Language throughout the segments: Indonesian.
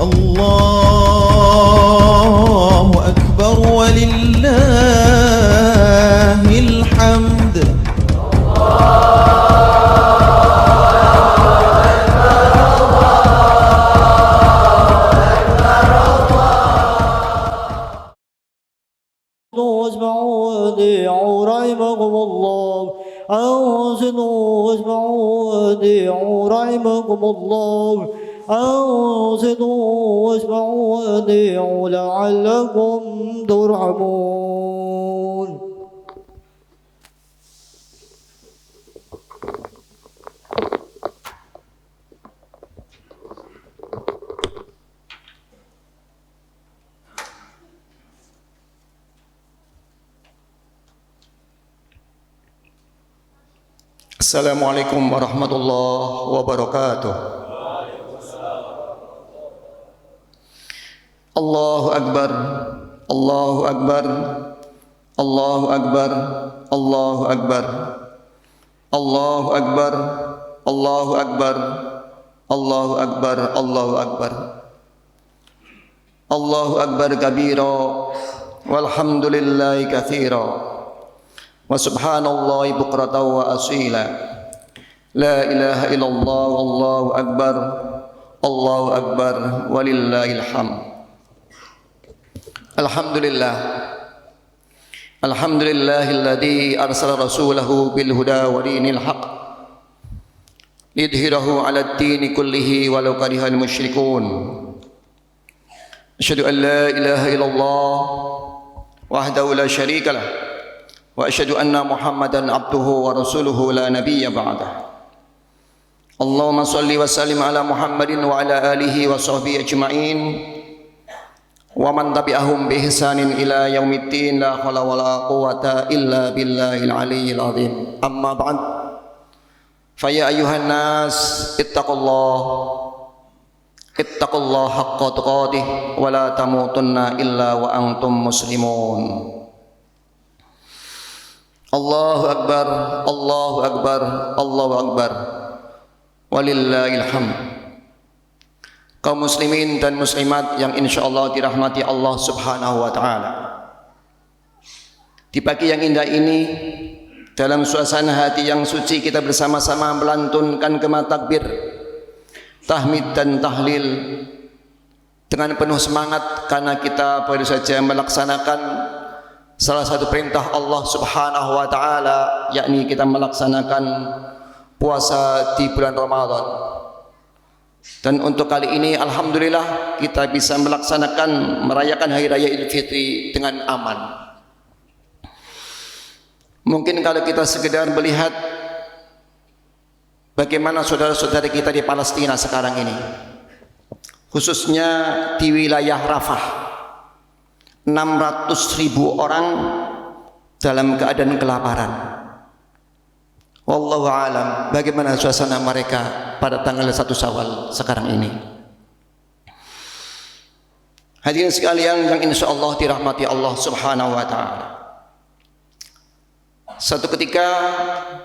الله أكبر ولله الحمد. واسمعوا وأطيعوا رحمكم الله. أنصتوا واسمعوا وأطيعوا رحمكم الله. أنصتوا واسمعوا وأطيعوا لعلكم ترحمون. Assalamualaikum warahmatullahi wabarakatuh. Allahu Akbar, Allahu Akbar, Allahu Akbar, Allahu Akbar, Allahu Akbar, Allahu Akbar, Allahu Akbar, Allahu Akbar, Allahu Akbar kabira, walhamdulillahi katsira, wa subhanallahi bukratan wa asila, la ilaha illallah, wallahu akbar, Allahu akbar, walillahil hamd. Alhamdulillah, alhamdulillahilladzi arsala rasulahu bil huda wa dinil haq lidhhirahu 'alad dini kullihi walau karihal musyrikun. Asyhadu an la ilaha illallah wahdahu la syarika lah wa asyhadu anna Muhammadan abduhu wa rasuluhu la nabiyya ba'dah. Allahumma salli wa sallim ala Muhammadin wa ala alihi wa sahbihi ajma'in wa man tabi'ahum bi ihsanin ila yaumiddin, la haula wala quwwata illa billahil aliyyil azim. Amma ba'd. Fa ya ayyuhan nas ittaqullaha haqqa tuqatih wa la tamutunna illa wa antum muslimun. Allahu Akbar, Allahu Akbar, Allahu Akbar, walillahil hamd. Kaum muslimin dan muslimat yang insyaallah dirahmati Allah subhanahu wa ta'ala, di pagi yang indah ini, dalam suasana hati yang suci, kita bersama-sama melantunkan kalimat takbir, tahmid dan tahlil dengan penuh semangat, karena kita baru saja melaksanakan salah satu perintah Allah subhanahu wa ta'ala, yakni kita melaksanakan puasa di bulan Ramadan. Dan untuk kali ini alhamdulillah kita bisa melaksanakan, merayakan hari raya Idul Fitri dengan aman. Mungkin kalau kita sekedar melihat bagaimana saudara-saudara kita di Palestina sekarang ini, khususnya di wilayah Rafah, 600.000 orang dalam keadaan kelaparan. Wallahu a'lam bagaimana suasana mereka pada tanggal 1 Syawal sekarang ini. Hadirin sekalian yang insyaallah dirahmati Allah subhanahu wa ta'ala, satu ketika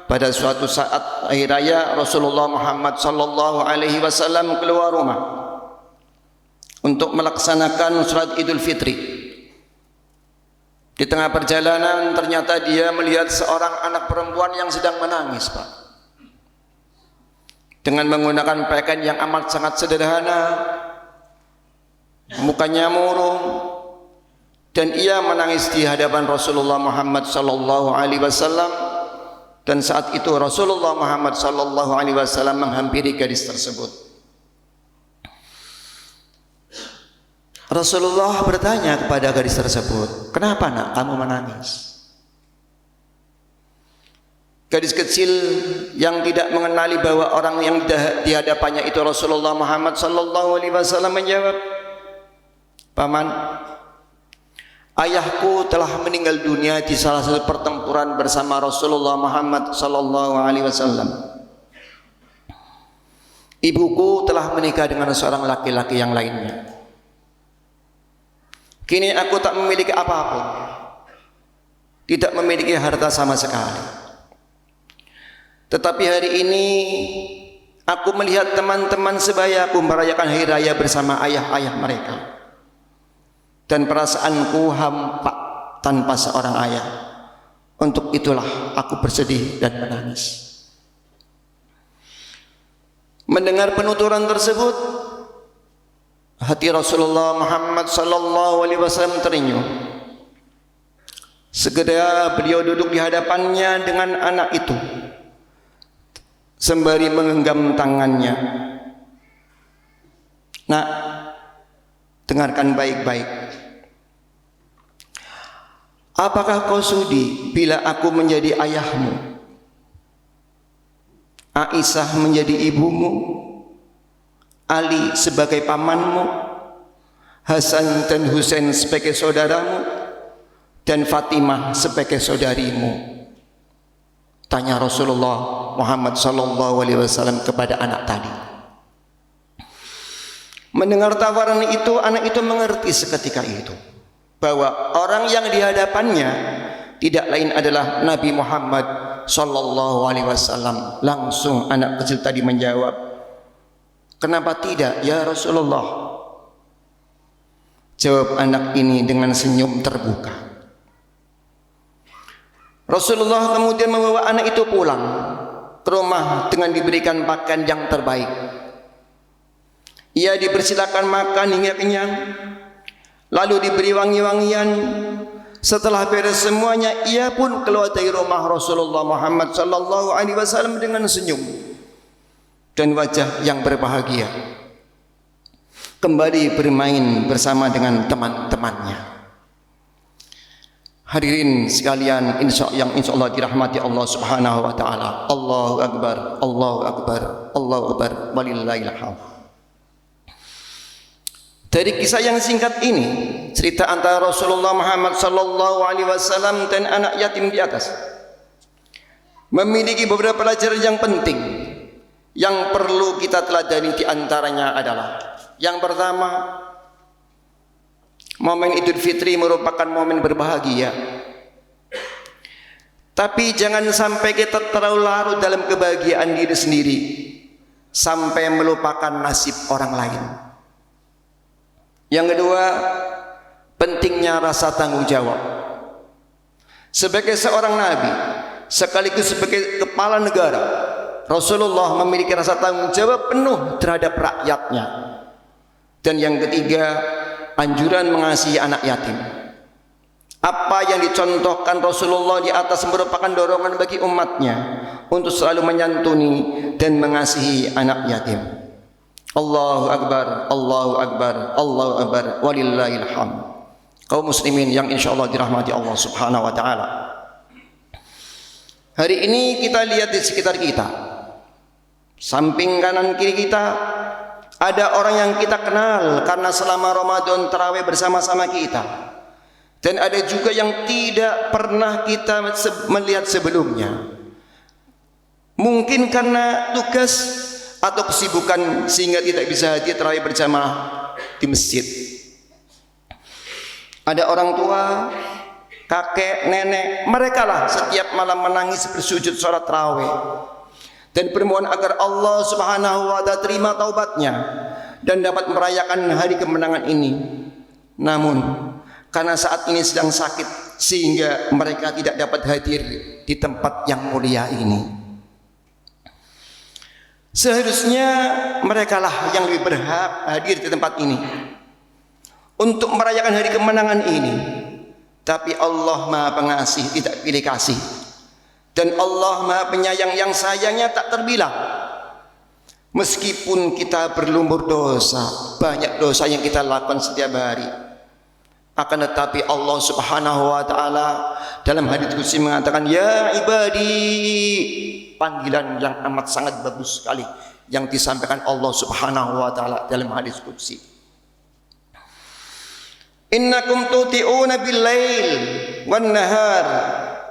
pada suatu saat hari raya, Rasulullah Muhammad sallallahu alaihi wasallam keluar rumah untuk melaksanakan salat Idul Fitri. Di tengah perjalanan ternyata dia melihat seorang anak perempuan yang sedang menangis, Pak, dengan menggunakan pakaian yang amat sangat sederhana, mukanya murung, dan ia menangis di hadapan Rasulullah Muhammad sallallahu alaihi wasallam. Dan saat itu Rasulullah Muhammad sallallahu alaihi wasallam menghampiri gadis tersebut. Rasulullah bertanya kepada gadis tersebut, "Kenapa nak kamu menangis?" Gadis kecil yang tidak mengenali bahwa orang yang di hadapannya itu Rasulullah Muhammad sallallahu alaihi wasallam menjawab, "Paman, ayahku telah meninggal dunia di salah satu pertempuran bersama Rasulullah Muhammad sallallahu alaihi wasallam. Ibuku telah menikah dengan seorang laki-laki yang lainnya. Kini aku tak memiliki apa-apa, tidak memiliki harta sama sekali. Tetapi hari ini Aku melihat teman-teman sebayaku merayakan hari raya bersama ayah-ayah mereka. Dan perasaanku hampa tanpa seorang ayah. Untuk itulah aku bersedih dan menangis. Mendengar penuturan tersebut, hati Rasulullah Muhammad sallallahu alaihi wasallam terenyuh. Segera beliau duduk di hadapannya dengan anak itu, sembari menggenggam tangannya. Nak, dengarkan baik-baik. Apakah kau sudi bila aku menjadi ayahmu, Aisyah menjadi ibumu, Ali sebagai pamanmu, Hasan dan Husain sebagai saudaramu, dan Fatimah sebagai saudarimu? Tanya Rasulullah Muhammad sallallahu alaihi wasallam kepada anak tadi. Mendengar tawaran itu, anak itu mengerti seketika itu bahwa orang yang di hadapannya tidak lain adalah Nabi Muhammad sallallahu alaihi wasallam. Langsung anak kecil tadi menjawab, "Kenapa tidak ya Rasulullah?" Jawab anak ini dengan senyum terbuka. Rasulullah kemudian membawa anak itu pulang ke rumah dengan diberikan pakaian yang terbaik. Ia dipersilakan makan hingga kenyang, lalu diberi wangi-wangian. Setelah beres semuanya, ia pun keluar dari rumah Rasulullah Muhammad sallallahu alaihi wasallam dengan senyum dan wajah yang berbahagia, kembali bermain bersama dengan teman-temannya. Hadirin sekalian, yang insya Allah dirahmati Allah Subhanahu wa taala. Allahu akbar, Allahu akbar, Allahu akbar, walillahil hamd. Dari kisah yang singkat ini, cerita antara Rasulullah Muhammad sallallahu alaihi wasallam dan anak yatim di atas memiliki beberapa pelajaran yang penting yang perlu kita teladani. Di antaranya adalah, yang pertama, momen Idul Fitri merupakan momen berbahagia. Tapi jangan sampai kita terlalu larut dalam kebahagiaan diri sendiri sampai melupakan nasib orang lain. Yang kedua, pentingnya rasa tanggung jawab. Sebagai seorang nabi, sekaligus sebagai kepala negara, Rasulullah memiliki rasa tanggung jawab penuh terhadap rakyatnya. Dan yang ketiga, anjuran mengasihi anak yatim. Apa yang dicontohkan Rasulullah di atas merupakan dorongan bagi umatnya untuk selalu menyantuni dan mengasihi anak yatim. Allahu akbar, Allahu akbar, Allahu akbar, walillahil hamd. Kaum muslimin yang insyaallah dirahmati Allah Subhanahu wa taala. Hari ini kita lihat di sekitar kita, samping kanan kiri kita ada orang yang kita kenal karena selama Ramadan tarawih bersama-sama kita, dan ada juga yang tidak pernah kita melihat sebelumnya. Mungkin karena tugas atau kesibukan sehingga tidak bisa hadir tarawih berjamaah di masjid. Ada orang tua, kakek, nenek, mereka lah setiap malam menangis bersujud salat tarawih dan bermohon agar Allah Subhanahu wa taala terima taubatnya dan dapat merayakan hari kemenangan ini. Namun karena saat ini sedang sakit sehingga mereka tidak dapat hadir di tempat yang mulia ini. Seharusnya merekalah yang lebih berhak hadir di tempat ini untuk merayakan hari kemenangan ini. Tapi Allah Maha Pengasih, tidak pilih kasih, dan Allah Maha Penyayang yang sayangnya tak terbilang. Meskipun kita berlumur dosa, banyak dosa yang kita lakukan setiap hari, akan tetapi Allah Subhanahu wa taala dalam hadits qudsi mengatakan, "Ya ibadi." Panggilan yang amat sangat bagus sekali yang disampaikan Allah Subhanahu wa taala dalam hadits qudsi. Innakum tuti'una bil-lail wan nahar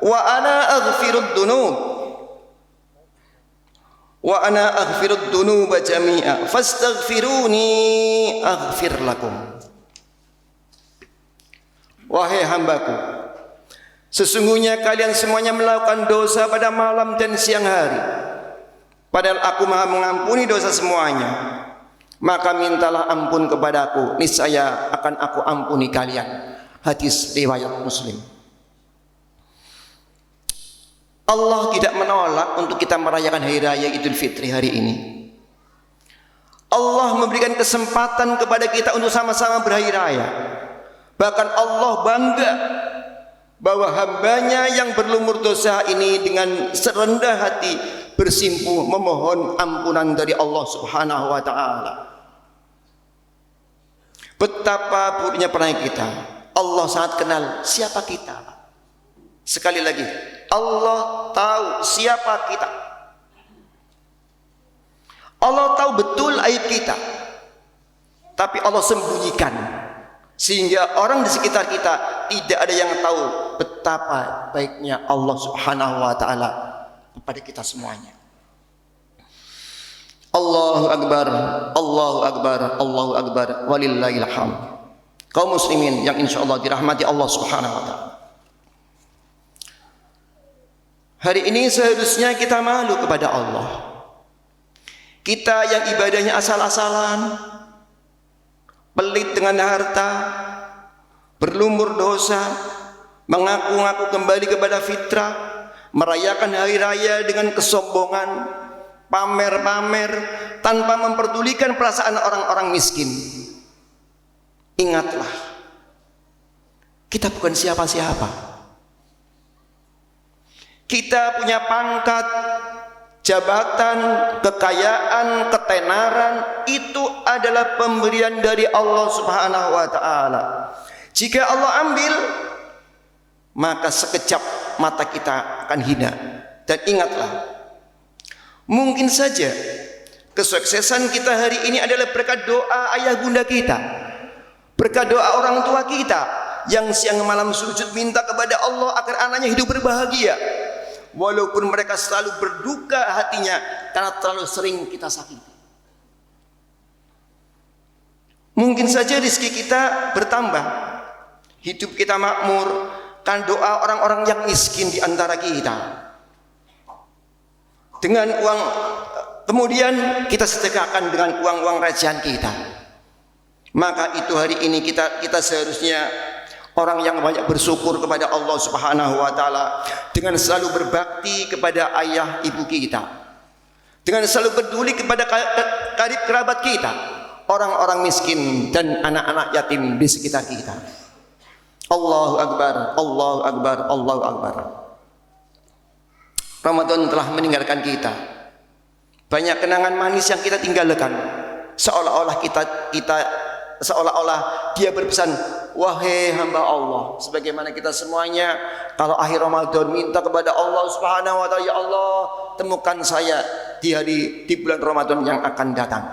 wa ana aghfirud dunub wa ana aghfirud dunuba jami'a fastaghfiruni aghfir lakum. Wahai hambaku, sesungguhnya kalian semuanya melakukan dosa pada malam dan siang hari. padahal aku maha mengampuni dosa semuanya. Maka mintalah ampun kepadaku, niscaya akan aku ampuni kalian. Hadis riwayat Muslim. Allah tidak menolak untuk kita merayakan hari raya Idul Fitri hari ini. Allah memberikan kesempatan kepada kita untuk sama-sama berhari raya. Bahkan Allah bangga bahwa hambanya yang berlumur dosa ini dengan serendah hati bersimpuh memohon ampunan dari Allah Subhanahu wa taala. Betapa buruknya perangai kita. Allah sangat kenal siapa kita. Sekali lagi, Allah tahu siapa kita. Allah tahu betul aib kita, tapi Allah sembunyikan sehingga orang di sekitar kita tidak ada yang tahu betapa baiknya Allah Subhanahu wa taala kepada kita semuanya. Allahu akbar, Allahu akbar, Allahu akbar, walillahil hamd. Kaum muslimin yang insyaallah dirahmati Allah Subhanahu wa taala. Hari ini seharusnya kita malu kepada Allah. Kita yang ibadahnya asal-asalan, pelit dengan harta, berlumur dosa, mengaku-ngaku kembali kepada fitrah, merayakan hari raya dengan kesombongan, pamer-pamer tanpa memperdulikan perasaan orang-orang miskin. Ingatlah, kita bukan siapa-siapa. Kita punya pangkat, jabatan, kekayaan, ketenaran, itu adalah pemberian dari Allah Subhanahu wa taala. Jika Allah ambil, maka sekejap mata kita akan hina. Dan ingatlah, mungkin saja kesuksesan kita hari ini adalah berkat doa ayah bunda kita, berkat doa orang tua kita yang siang malam sujud minta kepada Allah agar anaknya hidup berbahagia. Walaupun mereka selalu berduka hatinya karena terlalu sering kita sakiti. Mungkin saja rezeki kita bertambah, hidup kita makmur karena doa orang-orang yang miskin di antara kita. Dengan uang, kemudian kita sedekahkan dengan uang-uang recehan kita. Maka itu hari ini kita seharusnya orang yang banyak bersyukur kepada Allah Subhanahu wa taala dengan selalu berbakti kepada ayah ibu kita, dengan selalu peduli kepada karib kerabat kita, orang-orang miskin dan anak-anak yatim di sekitar kita. Allahu akbar, Allahu akbar, Allahu akbar. Ramadan telah meninggalkan kita. Banyak kenangan manis yang kita tinggalkan. Seolah-olah dia berpesan, wahai hamba Allah, sebagaimana kita semuanya kalau akhir Ramadan minta kepada Allah Subhanahu wa taala, ya Allah, temukan saya di bulan Ramadan yang akan datang.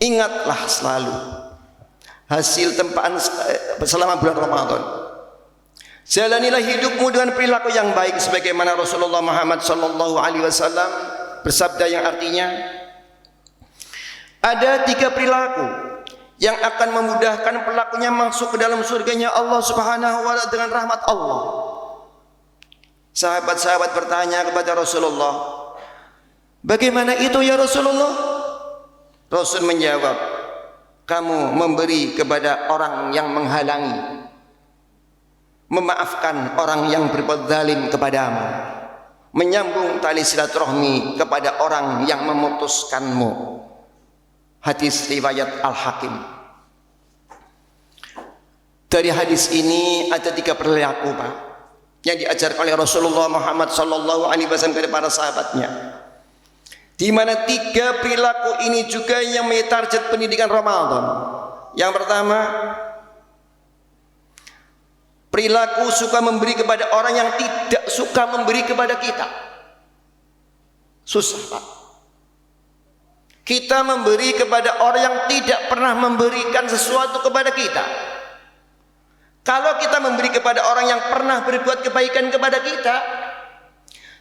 Ingatlah selalu hasil tempaan selama bulan Ramadan. Jalanilah hidupmu dengan perilaku yang baik sebagaimana Rasulullah Muhammad sallallahu alaihi wasallam bersabda yang artinya, ada 3 perilaku yang akan memudahkan pelakunya masuk ke dalam surganya Allah Subhanahu wa taala dengan rahmat Allah. Sahabat-sahabat bertanya kepada Rasulullah, bagaimana itu ya Rasulullah? Rasul menjawab, kamu memberi kepada orang yang menghalangi, memaafkan orang yang berbuat zalim kepadamu, menyambung tali silaturahmi kepada orang yang memutuskanmu. Hadis riwayat Al-Hakim. Dari hadis ini ada 3 perilaku, Pak, yang diajarkan oleh Rasulullah Muhammad sallallahu alaihi wasallam kepada para sahabatnya. Di mana 3 perilaku ini juga yang menjadi target pendidikan Ramadan. Yang pertama, perilaku suka memberi kepada orang yang tidak suka memberi kepada kita. Susah, Pak. Kita memberi kepada orang yang tidak pernah memberikan sesuatu kepada kita. Kalau kita memberi kepada orang yang pernah berbuat kebaikan kepada kita,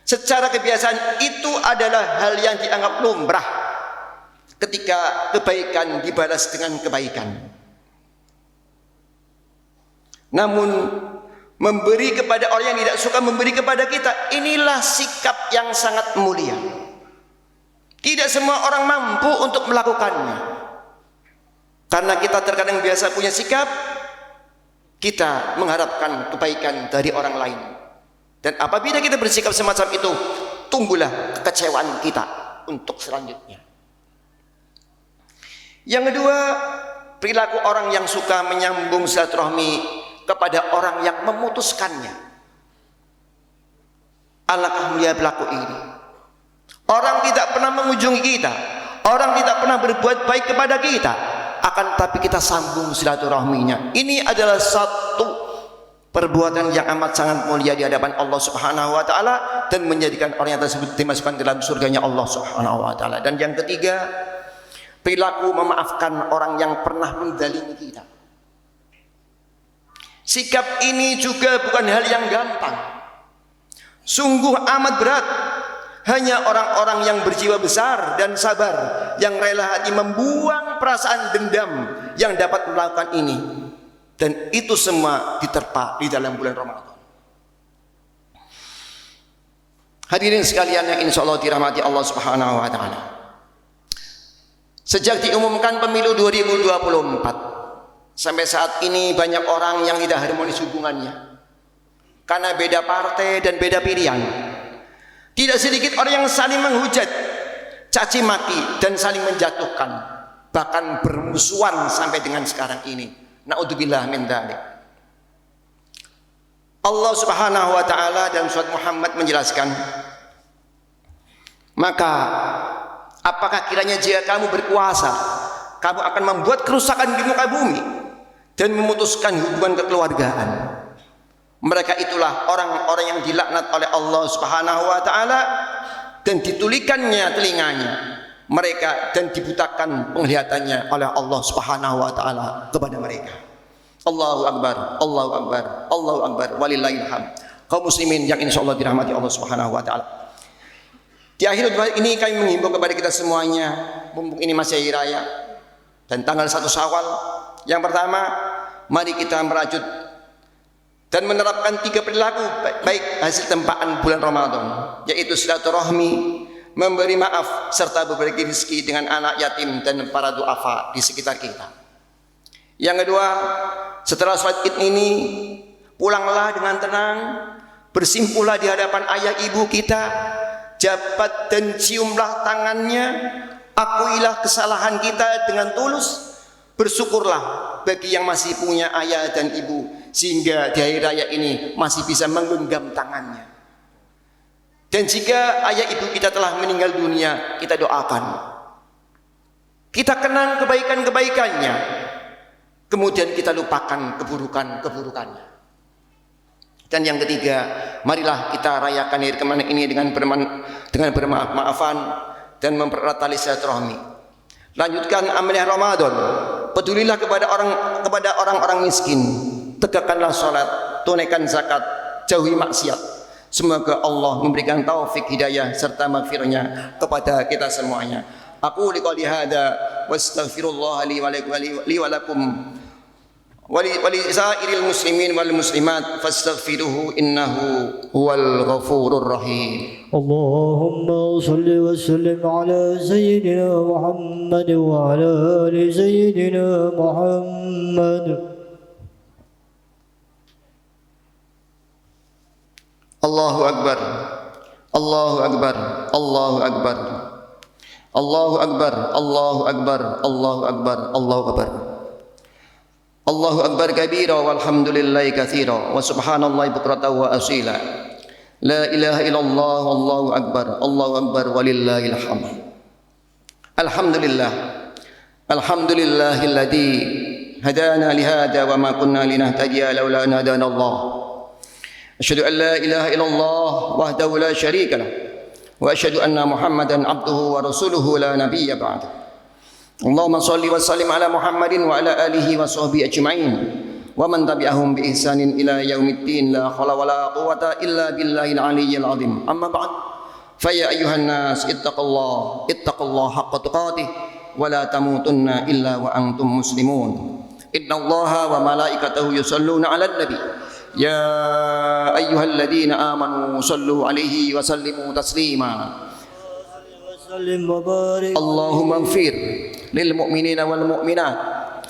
secara kebiasaan itu adalah hal yang dianggap lumrah ketika kebaikan dibalas dengan kebaikan. Namun memberi kepada orang yang tidak suka memberi kepada kita, inilah sikap yang sangat mulia. Tidak semua orang mampu untuk melakukannya. Karena kita terkadang biasa punya sikap, kita mengharapkan kebaikan dari orang lain. Dan apabila kita bersikap semacam itu, tumbuhlah kekecewaan kita untuk selanjutnya. Yang kedua, perilaku orang yang suka menyambung silaturahmi kepada orang yang memutuskannya. Alangkah mulia pelaku ini. Orang tidak pernah mengunjungi kita, orang tidak pernah berbuat baik kepada kita, akan tapi kita sambung silaturahminya. Ini adalah satu perbuatan yang amat sangat mulia di hadapan Allah Subhanahu wa taala dan menjadikan orang yang tersebut dimasukkan dalam surganya Allah Subhanahu wa taala. Dan yang ketiga, perilaku memaafkan orang yang pernah menzalimi kita. Sikap ini juga bukan hal yang gampang. Sungguh amat berat. Hanya orang-orang yang berjiwa besar dan sabar, yang rela hati membuang perasaan dendam yang dapat melakukan ini. Dan itu semua diterpa di dalam bulan Ramadan. Hadirin sekalian yang insya Allah dirahmati Allah Subhanahu wa taala. Sejak diumumkan pemilu 2024 sampai saat ini banyak orang yang tidak harmonis hubungannya karena beda partai dan beda pilihan. Tidak sedikit orang yang saling menghujat, caci maki dan saling menjatuhkan, bahkan bermusuhan sampai dengan sekarang ini. Na'udzubillah min dzalik. Allah Subhanahu wa taala dan surat Muhammad menjelaskan, maka apakah kiranya jika kamu berkuasa, kamu akan membuat kerusakan di muka bumi dan memutuskan hubungan kekeluargaan. Mereka itulah orang-orang yang dilaknat oleh Allah Subhanahu wa taala dan ditulikannya telinganya mereka dan dibutakan penglihatannya oleh Allah Subhanahu wa taala kepada mereka. Allahu akbar, Allahu akbar, Allahu akbar, walillahil hamd. Kaum muslimin yang insyaallah dirahmati Allah Subhanahu wa taala. Di akhir ini kami menghimbau kepada kita semuanya, mumpung ini masih hari raya dan tanggal 1 Syawal. Yang pertama, mari kita merajut dan menerapkan 3 perilaku baik hasil tempaan bulan Ramadan, yaitu silaturahmi, memberi maaf, serta berbagi rezeki dengan anak yatim dan para duafa di sekitar kita. Yang kedua, setelah sholat Id ini, pulanglah dengan tenang, bersimpulah di hadapan ayah ibu kita, jabat dan ciumlah tangannya, akuilah kesalahan kita dengan tulus, bersyukurlah bagi yang masih punya ayah dan ibu, sehingga di hari raya ini masih bisa menggenggam tangannya. Dan jika ayah ibu kita telah meninggal dunia, kita doakan, kita kenang kebaikan-kebaikannya, kemudian kita lupakan keburukan-keburukannya. Dan yang ketiga, marilah kita rayakan hari kemenangan ini dengan bermaaf-maafan dan mempererat tali silaturahmi. Lanjutkan amalnya Ramadan, pedulilah kepada orang-orang miskin, tegakkanlah sholat, tunaikan zakat, jauhi maksiat. Semoga Allah memberikan taufik hidayah serta maghfirahnya kepada kita semuanya. Aku liqali hada wastaghfirullah li wa lakum wa li sairil muslimin wal muslimat fastaghfiruhu innahu huwal ghafurur rahim. Allahumma salli wa sallim ala sayyidina Muhammad wa ala ali sayyidina Muhammad. Allahu akbar, Allahu akbar, Allahu akbar, Allahu akbar, Allahu akbar, Allahu akbar, Allahu akbar, Allahu akbar kabira walhamdulillahi katsira wa subhanallahi bukratan wa asila. La ilaha illallah, Allahu akbar walillahil hamd. Alhamdulillah, alhamdulillahilladzi hadana lihada wa ma kunna linahtadiya laula an hadana Allah. Asyhadu an la ilaha illallah wahdahu la syarika lah wa asyhadu anna Muhammadan abduhu wa rasuluhu la nabiyya ba'da. Allahumma shalli wa sallim ala Muhammadin wa ala alihi wa sahbihi ajma'in wa man tabi'ahum bi ihsanin ila yaumiddin la haula wa la quwwata illa billahil aliyyil azim. Amma ba'd, fa ya ayyuhan nas ittaqullaha haqqa tuqatih wa la tamutunna illa wa antum muslimun. Innallaha wa malaikatahu yusalluna 'alan nabi. يا أيها الذين آمنوا صلوا عليه وسلموا تسليما وسلم وبارك اللهم اغفر للمؤمنين والمؤمنات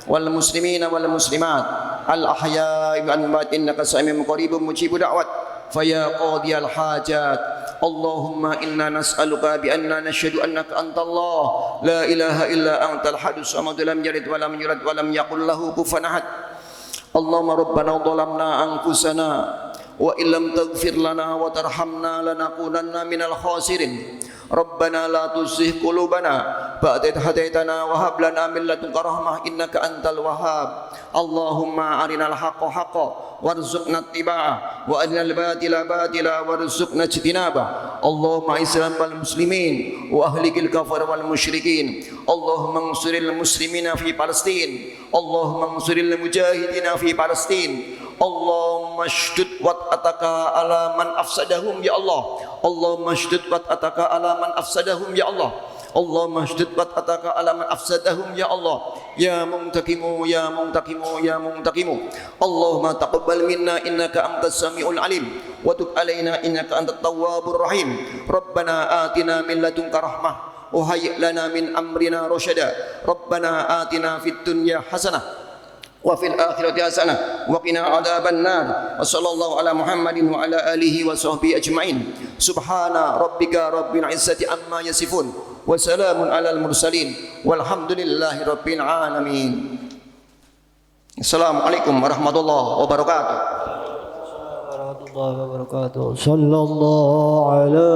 والمسلمين والمسلمات الأحياء والأموات إنك سميع قريب مجيب دعوات فيا قاضي الحاجات اللهم إنا نسألك بأننا نشهد أنك أنت الله لا إله إلا أنت الأحد الصمد لم يلد ولم يولد ولم يكن له كفوا أحد اللهم ربنا ظلمنا أنفسنا وإن لم تغفر لنا وترحمنا لنكونن من الخاسرين ربنا لا تزغ قلوبنا بعد إذ هديتنا وهب لنا من لدنك رحمة إنك أنت الوهاب اللهم أرنا الحق حقا وارزقنا اتباعه وأرنا الباطل باطلا وارزقنا اجتنابه اللهم إسلام المسلمين وأهلك الكفر والمشركين اللهم انصر المسلمين في فلسطين اللهم انصر المجاهدين في فلسطين اللهم اشدد وطأتك على من أفسدهم يا الله اللهم اشدد وطأتك على من أفسدهم يا الله اللهم اشدد وطأتك على من أفسدهم يا الله يا منتقم يا منتقم يا منتقم اللهم تقبل منا إنك أنت السميع العليم وتب علينا إنك أنت التواب الرحيم ربنا آتنا من لدنك رحمة وهيئ لنا من أمرنا رشدا ربنا آتنا في الدنيا حسنة وفي الآخرة حسنة وقنا عذاب النار وصلى الله على محمد وعلى آله وصحبه أجمعين سبحان ربك رب العزة عما يصفون وسلام على المرسلين والحمد لله رب العالمين السلام عليكم ورحمة الله وبركاته ورحمة الله وبركاته صلى الله على